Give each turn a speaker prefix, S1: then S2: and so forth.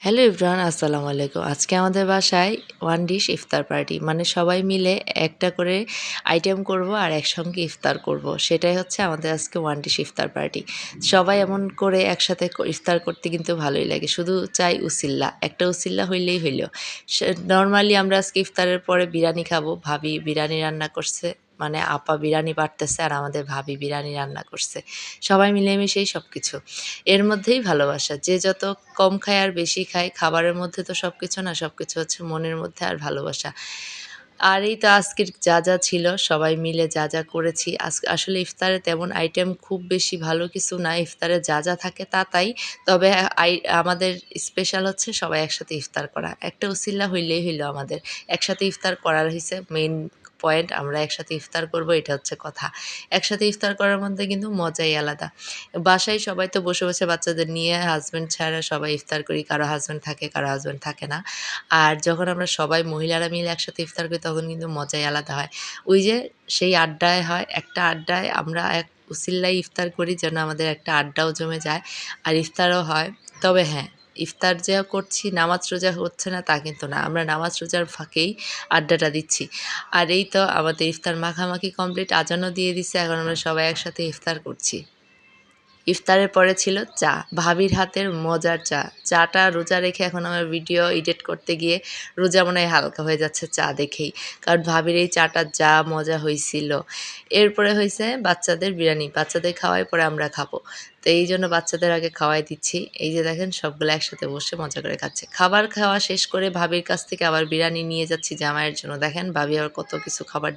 S1: Hello everyone, আসসালামু আলাইকুম। আজকে আমাদের বাসায় ওয়ান ডিশ ইফতার পার্টি। মানে সবাই মিলে একটা করে আইটেম করব আর একসঙ্গে ইফতার করব। সেটাই হচ্ছে আমাদের আজকে ওয়ান ডিশ ইফতার পার্টি। সবাই এমন করে একসাথে ইফতার করতে কিন্তু ভালোই লাগে। শুধু চাই উছিল্লা। একটা উছিল্লা হইলেই হইল। নরমালি আমরা আজকে ইফতারের পরে বিরিয়ানি খাবো। ভাবি বিরিয়ানি রান্না করছে। মানে আপা বিরিয়ানি বাটতেছে আর আমাদের ভাবি বিরিয়ানি রান্না করছে। সবাই মিলেমিশেই সবকিছু। এর মধ্যেই ভালোবাসা। যে যত কম খায় আর বেশি খায়, খাবারের মধ্যে তো সবকিছু না, সবকিছু হচ্ছে মনের মধ্যে আর ভালোবাসা। আর এই তো আজকের যা ছিল সবাই মিলে যা করেছি, আসলে ইফতারে তেমন আইটেম খুব বেশি ভালো কিছু না। ইফতারে যা থাকে তাই। তবে আমাদের স্পেশাল হচ্ছে সবাই একসাথে ইফতার করা। একটা উছিল্লা হইলেই হইল আমাদের। একসাথে ইফতার করার হইছে মেইন পয়েন্ট। আমরা একসাথে ইফতার করব, এটা হচ্ছে কথা। একসাথে ইফতার করার মধ্যে কিন্তু মজাই আলাদা। বাসায় সবাই তো বসে বাচ্চাদের নিয়ে হাসব্যান্ড ছাড়া সবাই ইফতার করি। কারো হাসব্যান্ড থাকে, কারো হাসব্যান্ড থাকে না। আর যখন আমরা সবাই মহিলারা মিলে একসাথে ইফতার করি তখন কিন্তু মজাই আলাদা হয়। ওই যে সেই আড্ডায় হয়, একটা আড্ডায় আমরা এক উছিল্লায় ইফতার করি যেন আমাদের একটা আড্ডাও জমে যায় আর ইফতারও হয়। তবে হ্যাঁ, ইফতার যে করছি নামাজ রোজা হচ্ছে না তা কিন্তু না। আমরা নামাজ রোজার ফাঁকেই আড্ডাটা দিচ্ছি। আর এই তো আমাদের ইফতার মাখামাখি কমপ্লিট, আজানও দিয়ে দিছে। এখন আমরা সবাই একসাথে ইফতার করছি। ইফতারের পরে ছিল চা, ভাবির হাতের মজার চা। চাটা রোজা রেখে এখন আমার ভিডিও এডিট করতে গিয়ে রোজা মনে হয় হালকা হয়ে যাচ্ছে চা দেখেই। কারণ ভাবির এই চাটা যা মজা হইছিল। এরপরে হইছে বাচ্চাদের বিরিয়ানি। বাচ্চাদের খাওয়াই পরে আমরা খাবো। তো এইজন্য বাচ্চাদের আগে খাওয়াই দিচ্ছি। এই যে দেখেন সবগুলো একসাথে বসে মজা করে খাচ্ছে। খাবার খাওয়া শেষ করে ভাবির কাছ থেকে আবার বিরিয়ানি নিয়ে যাচ্ছি জামাইয়ের জন্য। দেখেন ভাবি আবার কত কিছু খাবার